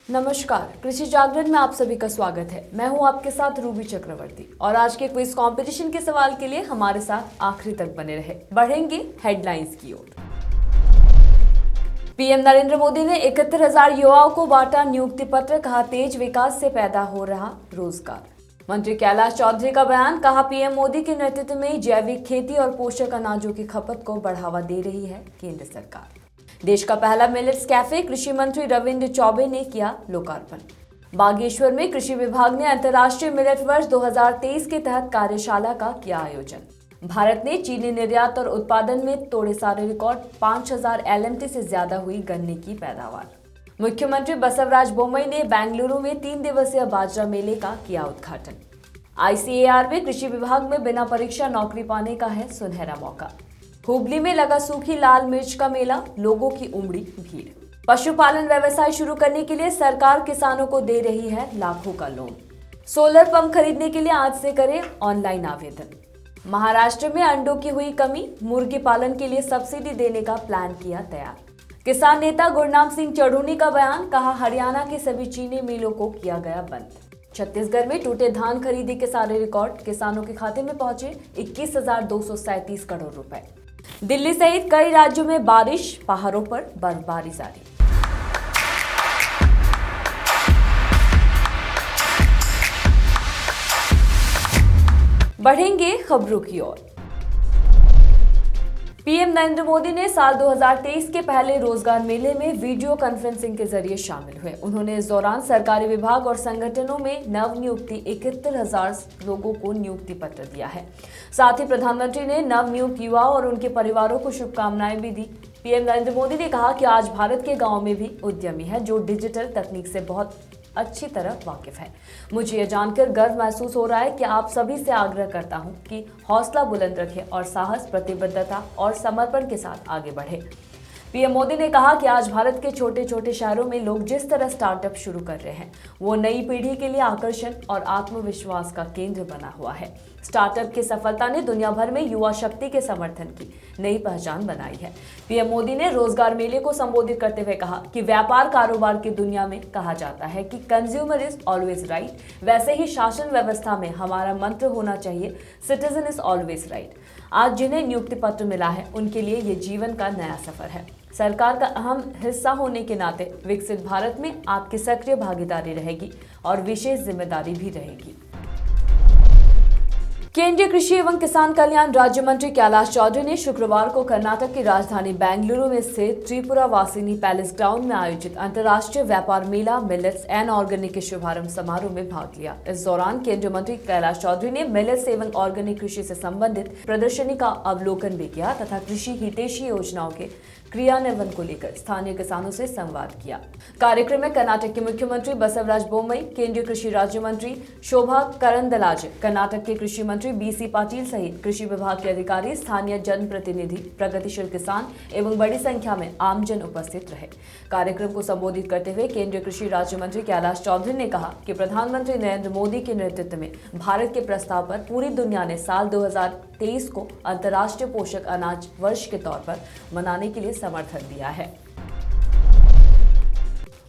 नमस्कार, कृषि जागरण में आप सभी का स्वागत है। मैं हूं आपके साथ रूबी चक्रवर्ती और आज के क्विज कंपटीशन के सवाल के लिए हमारे साथ आखिरी तक बने रहे। बढ़ेंगे हेडलाइंस की ओर। पीएम नरेंद्र मोदी ने 71,000 युवाओं को बांटा नियुक्ति पत्र, कहा तेज विकास से पैदा हो रहा रोजगार। मंत्री कैलाश चौधरी का बयान, कहा पीएम मोदी के नेतृत्व में जैविक खेती और पोषक अनाजों की खपत को बढ़ावा दे रही है केंद्र सरकार। देश का पहला मिलेट्स कैफे कृषि मंत्री रविंद्र चौबे ने किया लोकार्पण। बागेश्वर में कृषि विभाग ने अंतर्राष्ट्रीय मिलेट वर्ष 2023 के तहत कार्यशाला का किया आयोजन। भारत ने चीनी निर्यात और उत्पादन में तोड़े सारे रिकॉर्ड, 5,000 LMT से ज्यादा हुई गन्ने की पैदावार। मुख्यमंत्री बसवराज बोम्मई ने बेंगलुरु में 3 दिवसीय बाजरा मेले का किया उद्घाटन। ICAR में कृषि विभाग में बिना परीक्षा नौकरी पाने का है सुनहरा मौका। हुबली में लगा सूखी लाल मिर्च का मेला, लोगों की उमड़ी भीड़। पशुपालन व्यवसाय शुरू करने के लिए सरकार किसानों को दे रही है लाखों का लोन। सोलर पंप खरीदने के लिए आज से करें ऑनलाइन आवेदन। महाराष्ट्र में अंडों की हुई कमी, मुर्गी पालन के लिए सब्सिडी देने का प्लान किया तैयार। किसान नेता गुरनाम सिंह चढ़ूनी का बयान, कहा हरियाणा के सभी चीनी मिलों को किया गया बंद। छत्तीसगढ़ में टूटे धान खरीदी के सारे रिकॉर्ड, किसानों के खाते में पहुंचे 21,237 करोड़ रुपए। दिल्ली सहित कई राज्यों में बारिश, पहाड़ों पर बर्फबारी जारी। बढ़ेंगे खबरों की ओर। पीएम नरेंद्र मोदी ने साल 2023 के पहले रोजगार मेले में वीडियो कॉन्फ्रेंसिंग के जरिए शामिल हुए। उन्होंने इस दौरान सरकारी विभाग और संगठनों में नवनियुक्ति 71,000 लोगों को नियुक्ति पत्र दिया है। साथ ही प्रधानमंत्री ने नवनियुक्त युवाओं और उनके परिवारों को शुभकामनाएं भी दी। पीएम नरेंद्र मोदी ने कहा कि आज भारत के गाँव में भी उद्यमी है जो डिजिटल तकनीक से बहुत अच्छी तरह वाकिफ है। मुझे यह जानकर गर्व महसूस हो रहा है कि आप सभी से आग्रह करता हूं कि हौसला बुलंद रखें और साहस, प्रतिबद्धता और समर्पण के साथ आगे बढ़े। पीएम मोदी ने कहा कि आज भारत के छोटे छोटे शहरों में लोग जिस तरह स्टार्टअप शुरू कर रहे हैं, वो नई पीढ़ी के लिए आकर्षण और आत्मविश्वास का केंद्र बना हुआ है। स्टार्टअप की सफलता ने दुनिया भर में युवा शक्ति के समर्थन की नई पहचान बनाई है। पीएम मोदी ने रोजगार मेले को संबोधित करते हुए कहा कि व्यापार कारोबार की दुनिया में कहा जाता है कि कंज्यूमर इज ऑलवेज राइट, वैसे ही शासन व्यवस्था में हमारा मंत्र होना चाहिए, सिटीजन इज ऑलवेज राइट। आज जिन्हें नियुक्ति पत्र मिला है उनके लिए ये जीवन का नया सफर है। सरकार का अहम हिस्सा होने के नाते विकसित भारत में आपकी सक्रिय भागीदारी रहेगी और विशेष जिम्मेदारी भी रहेगी। केंद्रीय कृषि एवं किसान कल्याण राज्य मंत्री कैलाश चौधरी ने शुक्रवार को कर्नाटक की राजधानी बेंगलुरु में स्थित त्रिपुरा वासिनी पैलेस ग्राउंड में आयोजित अंतर्राष्ट्रीय व्यापार मेला मिलेट्स एंड ऑर्गेनिक के शुभारंभ समारोह में भाग लिया। इस दौरान केंद्रीय मंत्री कैलाश चौधरी ने मिलेट्स एवं ऑर्गेनिक कृषि से संबंधित प्रदर्शनी का अवलोकन भी किया तथा कृषि हितैषी योजनाओं के क्रियान्वयन को लेकर स्थानीय किसानों से संवाद किया। कार्यक्रम में कर्नाटक के मुख्यमंत्री बसवराज बोम्मई, केंद्रीय कृषि राज्य मंत्री शोभा करंदलाजे, कर्नाटक के कृषि मंत्री BC पाटिल सहित कृषि विभाग के अधिकारी, स्थानीय जनप्रतिनिधि, प्रगतिशील किसान एवं बड़ी संख्या में आमजन उपस्थित रहे। कार्यक्रम को संबोधित करते हुए केंद्रीय कृषि राज्य मंत्री कैलाश चौधरी ने कहा कि प्रधानमंत्री नरेंद्र मोदी के नेतृत्व में भारत के प्रस्ताव पर पूरी दुनिया ने साल 2023 को अंतर्राष्ट्रीय पोषक अनाज वर्ष के तौर पर मनाने के लिए समर्थन दिया है।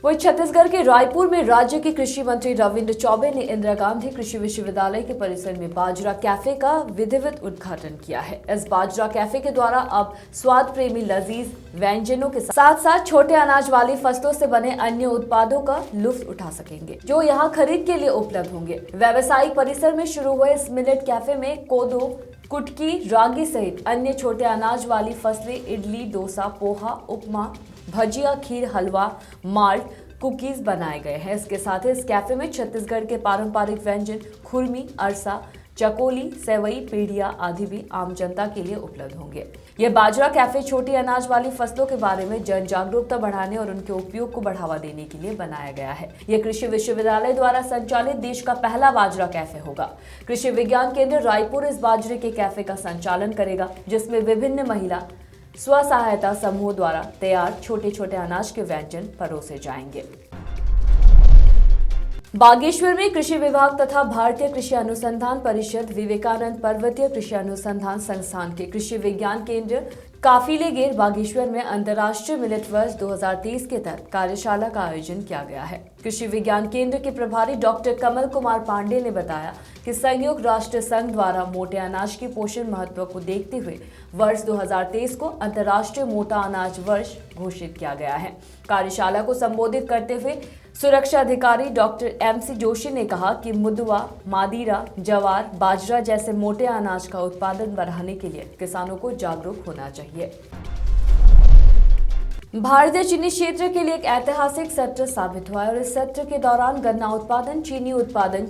वही छत्तीसगढ़ के रायपुर में राज्य के कृषि मंत्री रविंद्र चौबे ने इंदिरा गांधी कृषि विश्वविद्यालय के परिसर में बाजरा कैफे का विधिवत उद्घाटन किया है। इस बाजरा कैफे के द्वारा अब स्वाद प्रेमी लजीज व्यंजनों के साथ साथ छोटे अनाज वाली फसलों से बने अन्य उत्पादों का लुत्फ उठा सकेंगे जो यहाँ खरीद के लिए उपलब्ध होंगे। व्यावसायिक परिसर में शुरू हुए इस मिलेट कैफे में कोदो, कुटकी, रागी सहित अन्य छोटे अनाज वाली फसलें, इडली, डोसा, पोहा, उपमा, भजिया, खीर, हलवा, माल्ट, कुकीज बनाए गए हैं। इसके साथ ही इस कैफे में छत्तीसगढ़ के पारंपरिक व्यंजन खुरमी, अरसा, चकोली, सेवई, पीढ़िया आदि भी आम जनता के लिए उपलब्ध होंगे। यह बाजरा कैफे छोटी अनाज वाली फसलों के बारे में जन जागरूकता बढ़ाने और उनके उपयोग को बढ़ावा देने के लिए बनाया गया है। यह कृषि विश्वविद्यालय द्वारा संचालित देश का पहला बाजरा कैफे होगा। कृषि विज्ञान केंद्र रायपुर इस बाजरे के कैफे का संचालन करेगा, जिसमें विभिन्न महिला स्व सहायता समूह द्वारा तैयार छोटे छोटे अनाज के व्यंजन परोसे जाएंगे। बागेश्वर में कृषि विभाग तथा भारतीय कृषि अनुसंधान परिषद, विवेकानंद पर्वतीय कृषि अनुसंधान संस्थान के कृषि विज्ञान केंद्र काफिलेगेर बागेश्वर में अंतर्राष्ट्रीय मिलेट वर्ष 2023 के तहत कार्यशाला का आयोजन किया गया है। कृषि विज्ञान केंद्र के प्रभारी डॉक्टर कमल कुमार पांडे ने बताया कि संयुक्त राष्ट्र संघ द्वारा मोटे अनाज के पोषण महत्व को देखते हुए वर्ष 2023 को अंतर्राष्ट्रीय मोटा अनाज वर्ष घोषित किया गया है। कार्यशाला को संबोधित करते हुए सुरक्षा अधिकारी डॉक्टर MC जोशी ने कहा कि मुदवा, मादीरा, जवार, बाजरा जैसे मोटे अनाज का उत्पादन बढ़ाने के लिए किसानों को जागरूक होना चाहिए। भारतीय चीनी क्षेत्र के लिए एक ऐतिहासिक सत्र साबित हुआ है और इस सत्र के दौरान गन्ना उत्पादन,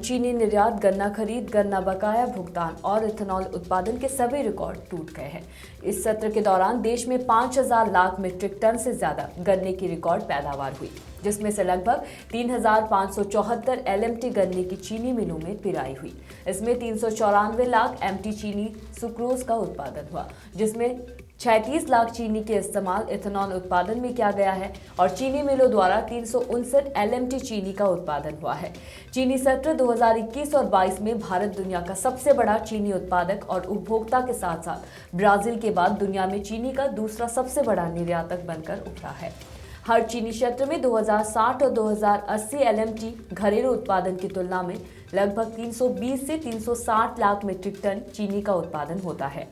चीनी निर्यात, गन्ना खरीद, गन्ना बकाया भुगतान और इथेनॉल उत्पादन के सभी रिकॉर्ड टूट गए हैं। इस सत्र के दौरान देश में 5000 लाख मीट्रिक टन से ज्यादा गन्ने की रिकॉर्ड पैदावार हुई, जिसमें से लगभग 3574 LMT गन्ने की चीनी मिलों में पिराई हुई। इसमें 394 लाख MT चीनी सुक्रोज का उत्पादन हुआ, जिसमें 36 लाख चीनी के इस्तेमाल इथेनॉल उत्पादन में किया गया है और चीनी मिलों द्वारा 359 LMT चीनी का उत्पादन हुआ है। चीनी सत्र 2021 और 22 में भारत दुनिया का सबसे बड़ा चीनी उत्पादक और उपभोक्ता के साथ साथ ब्राजील के बाद दुनिया में चीनी का दूसरा सबसे बड़ा निर्यातक बनकर उभरा है। हर चीनी क्षेत्र में 2060 और 2080 LMT घरेलू उत्पादन की तुलना में लगभग 320 से 360 लाख मीट्रिक टन चीनी का उत्पादन होता है।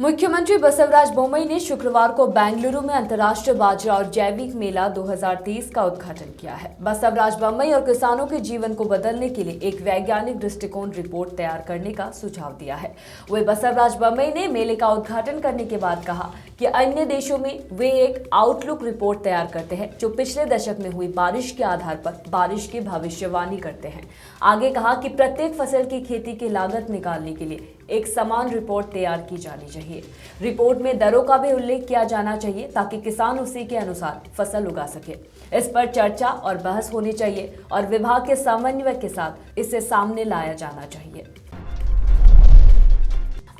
मुख्यमंत्री बसवराज बोम्मई ने शुक्रवार को बेंगलुरु में अंतर्राष्ट्रीय बाजरा और जैविक मेला 2023 का उद्घाटन किया है। बसवराज बोम्मई और किसानों के जीवन को बदलने के लिए एक वैज्ञानिक दृष्टिकोण रिपोर्ट तैयार करने का सुझाव दिया है। वही बसवराज बोम्मई ने मेले का उद्घाटन करने के बाद कहा कि अन्य देशों में वे एक आउटलुक रिपोर्ट तैयार करते हैं जो पिछले दशक में हुई बारिश के आधार पर बारिश की भविष्यवाणी करते हैं। आगे कहा कि प्रत्येक फसल की खेती की लागत निकालने के लिए एक समान रिपोर्ट तैयार की जानी चाहिए। रिपोर्ट में दरों का भी उल्लेख किया जाना चाहिए ताकि किसान उसी के अनुसार फसल उगा सके। इस पर चर्चा और बहस होनी चाहिए और विभाग के समन्वय के साथ इसे सामने लाया जाना चाहिए।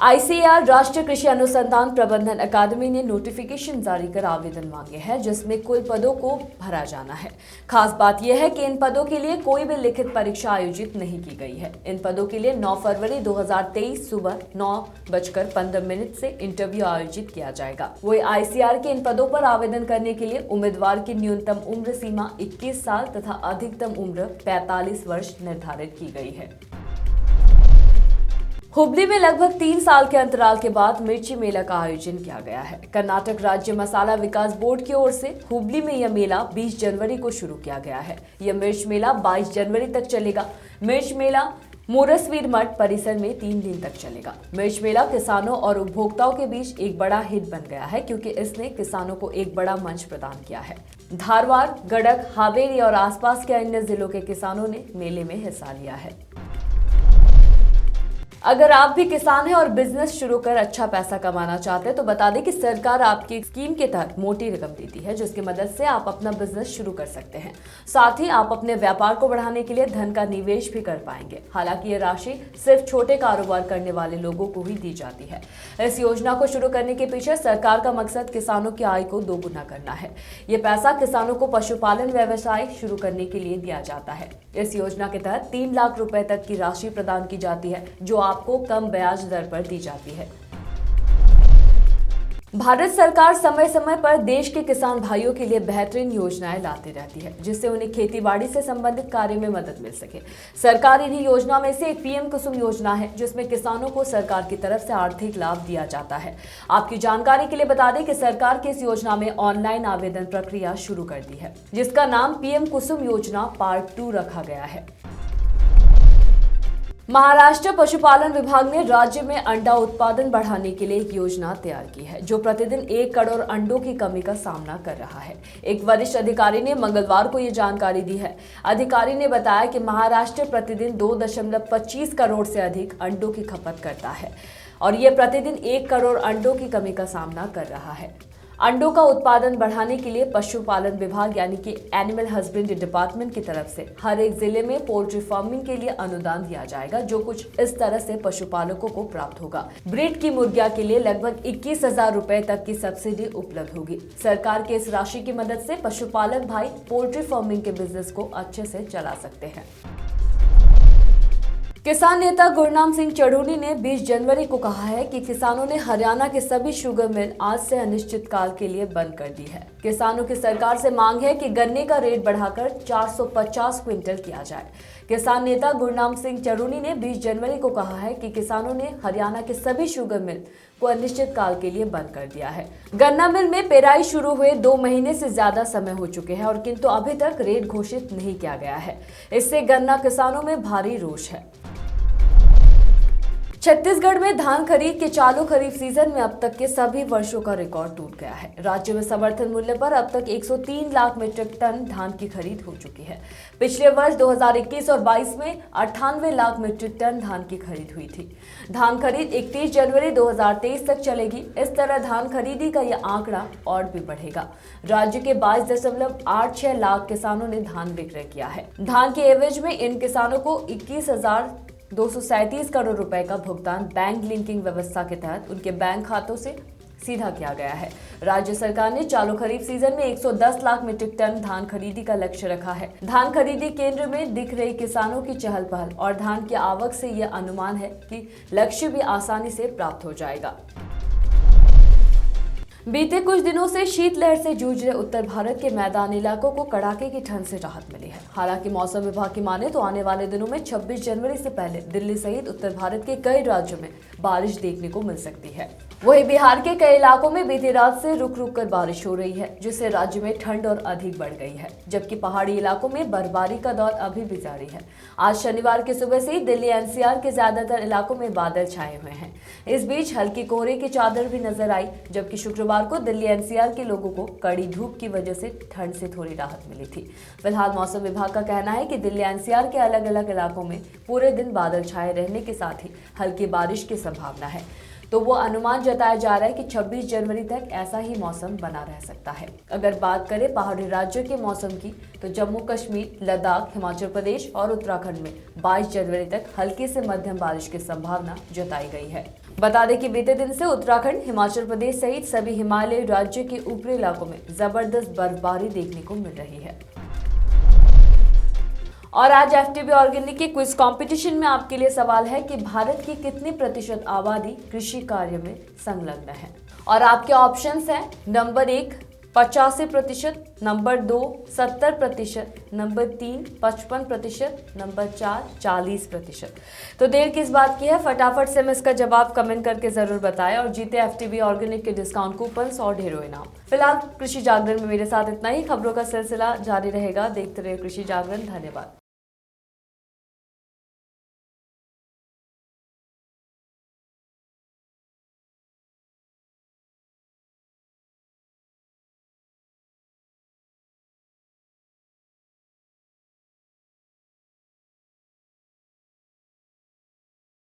ICAR राष्ट्रीय कृषि अनुसंधान प्रबंधन अकादमी ने नोटिफिकेशन जारी कर आवेदन मांगे हैं, जिसमें कुल पदों को भरा जाना है। खास बात यह है कि इन पदों के लिए कोई भी लिखित परीक्षा आयोजित नहीं की गई है। इन पदों के लिए 9 फरवरी 2023 सुबह 9:15 से इंटरव्यू आयोजित किया जाएगा। वही ICAR के इन पदों पर आवेदन करने के लिए उम्मीदवार की न्यूनतम उम्र सीमा 21 साल तथा अधिकतम उम्र 45 वर्ष निर्धारित की गई है। हुबली में लगभग 3 साल के अंतराल के बाद मिर्ची मेला का आयोजन किया गया है। कर्नाटक राज्य मसाला विकास बोर्ड की ओर से हुबली में यह मेला 20 जनवरी को शुरू किया गया है। यह मिर्च मेला 22 जनवरी तक चलेगा। मिर्च मेला मोरसवीर मठ परिसर में 3 दिन तक चलेगा। मिर्च मेला किसानों और उपभोक्ताओं के बीच एक बड़ा हिट बन गया है, क्योंकि इसने किसानों को एक बड़ा मंच प्रदान किया है। धारवाड़, गडक, हावेरी और आसपास के अन्य जिलों के किसानों ने मेले में हिस्सा लिया है। अगर आप भी किसान हैं और बिजनेस शुरू कर अच्छा पैसा कमाना चाहते हैं तो बता दें कि सरकार आपकी एक स्कीम के तहत मोटी रकम देती है, जिसकी मदद से आप अपना बिजनेस शुरू कर सकते हैं। साथ ही आप अपने व्यापार को बढ़ाने के लिए धन का निवेश भी कर पाएंगे। हालांकि ये राशि सिर्फ छोटे कारोबार करने वाले लोगों को ही दी जाती है। इस योजना को शुरू करने के पीछे सरकार का मकसद किसानों की आय को दोगुना करना है। ये पैसा किसानों को पशुपालन व्यवसाय शुरू करने के लिए दिया जाता है। इस योजना के तहत 3 लाख रुपए तक की राशि प्रदान की जाती है, जो आपको कम ब्याज दर पर दी जाती है। भारत सरकार समय समय पर देश के किसान भाइयों के लिए बेहतरीन योजनाएं लाती रहती है, जिससे उन्हें खेती-बाड़ी से संबंधित कार्य में मदद मिल सके। सरकार इन्हीं योजना में से एक PM कुसुम योजना है, जिसमें किसानों को सरकार की तरफ से आर्थिक लाभ दिया जाता है। आपकी जानकारी के लिए बता दें कि सरकार की इस योजना में ऑनलाइन आवेदन प्रक्रिया शुरू कर दी है, जिसका नाम PM कुसुम योजना पार्ट 2 रखा गया है। महाराष्ट्र पशुपालन विभाग ने राज्य में अंडा उत्पादन बढ़ाने के लिए एक योजना तैयार की है, जो प्रतिदिन 1 करोड़ अंडों की कमी का सामना कर रहा है। एक वरिष्ठ अधिकारी ने मंगलवार को ये जानकारी दी है। अधिकारी ने बताया कि महाराष्ट्र प्रतिदिन 2.25 करोड़ से अधिक अंडों की खपत करता है और ये प्रतिदिन 1 करोड़ अंडों की कमी का सामना कर रहा है। अंडों का उत्पादन बढ़ाने के लिए पशुपालन विभाग यानी कि एनिमल हस्बेंड्री डिपार्टमेंट की तरफ से हर एक जिले में पोल्ट्री फार्मिंग के लिए अनुदान दिया जाएगा, जो कुछ इस तरह से पशुपालकों को प्राप्त होगा। ब्रीड की मुर्गिया के लिए लगभग 21,000 रुपए तक की सब्सिडी उपलब्ध होगी। सरकार के इस राशि की मदद से पशुपालक भाई पोल्ट्री फार्मिंग के बिजनेस को अच्छे से चला सकते हैं। किसान नेता गुरनाम सिंह चढ़ूनी ने 20 जनवरी को कहा है कि किसानों ने हरियाणा के सभी शुगर मिल आज से अनिश्चितकाल के लिए बंद कर दी है। किसानों की सरकार से मांग है कि गन्ने का रेट बढ़ाकर 450 क्विंटल किया जाए। किसान नेता गुरनाम सिंह चढ़ूनी ने 20 जनवरी को कहा है कि किसानों ने हरियाणा के सभी शुगर मिल को अनिश्चितकाल के लिए बंद कर दिया है। गन्ना मिल में पेराई शुरू हुए 2 महीने से ज्यादा समय हो चुके हैं और किंतु अभी तक रेट घोषित नहीं किया गया है। इससे गन्ना किसानों में भारी रोष है। छत्तीसगढ़ में धान खरीद के चालू खरीफ सीजन में अब तक के सभी वर्षों का रिकॉर्ड टूट गया है। राज्य में समर्थन मूल्य पर अब तक 103 लाख मीट्रिक टन धान की खरीद हो चुकी है। पिछले वर्ष 2021 और 22 में 98 लाख मीट्रिक टन धान की खरीद हुई थी। धान खरीद 31 जनवरी 2023 तक चलेगी। इस तरह धान खरीदी का यह आंकड़ा और भी बढ़ेगा। राज्य के 22.86 लाख किसानों ने धान विक्रय किया है। धान के एवज में इन किसानों को 21,237 करोड़ रुपए का भुगतान बैंक लिंकिंग व्यवस्था के तहत उनके बैंक खातों से सीधा किया गया है। राज्य सरकार ने चालू खरीफ सीजन में 110 लाख मीट्रिक टन धान खरीदी का लक्ष्य रखा है। धान खरीदी केंद्र में दिख रही किसानों की चहल पहल और धान की आवक से यह अनुमान है कि लक्ष्य भी आसानी से प्राप्त हो जाएगा। बीते कुछ दिनों से शीतलहर से जूझ रहे उत्तर भारत के मैदानी इलाकों को कड़ाके की ठंड से राहत मिली है। हालांकि मौसम विभाग की माने तो आने वाले दिनों में 26 जनवरी से पहले दिल्ली सहित उत्तर भारत के कई राज्यों में बारिश देखने को मिल सकती है। वहीं बिहार के कई इलाकों में बीती रात से रुक रुक कर बारिश हो रही है, जिससे राज्य में ठंड और अधिक बढ़ गई है, जबकि पहाड़ी इलाकों में बर्फबारी का दौर अभी भी जारी है। आज शनिवार की सुबह से ही दिल्ली एनसीआर के ज्यादातर इलाकों में बादल छाए हुए हैं। इस बीच हल्की कोहरे की चादर भी नजर आई, जबकि शुक्रवार को दिल्ली एनसीआर के लोगों को कड़ी धूप की वजह से ठंड से थोड़ी राहत मिली थी। फिलहाल मौसम विभाग का कहना है कि दिल्ली एनसीआर के अलग अलग इलाकों में पूरे दिन बादल छाए रहने के साथ ही हल्की बारिश की संभावना है। तो वो अनुमान जताया जा रहा है कि 26 जनवरी तक ऐसा ही मौसम बना रह सकता है। अगर बात करें पहाड़ी राज्यों के मौसम की, तो जम्मू कश्मीर, लद्दाख, हिमाचल प्रदेश और उत्तराखंड में 22 जनवरी तक हल्की से मध्यम बारिश की संभावना जताई गई है। बता दें कि बीते दिन से उत्तराखंड, हिमाचल प्रदेश सहित सभी हिमालयी राज्य के ऊपरी इलाकों में जबरदस्त बर्फबारी देखने को मिल रही है। और आज एफटीवी ऑर्गेनिक के क्विज कंपटीशन में आपके लिए सवाल है कि भारत की कितनी प्रतिशत आबादी कृषि कार्य में संलग्न है। और आपके ऑप्शंस हैं नंबर 1 85%, नंबर 2 70%, नंबर 3 55%, नंबर 4 40%। तो देर किस बात की है, फटाफट से हमें इसका जवाब कमेंट करके जरूर बताएं और जीते एफटीवी ऑर्गेनिक के डिस्काउंट कूपन्स और ढेरों इनाम। फिलहाल कृषि जागरण में मेरे साथ इतना ही। खबरों का सिलसिला जारी रहेगा। देखते रहिए कृषि जागरण। धन्यवाद।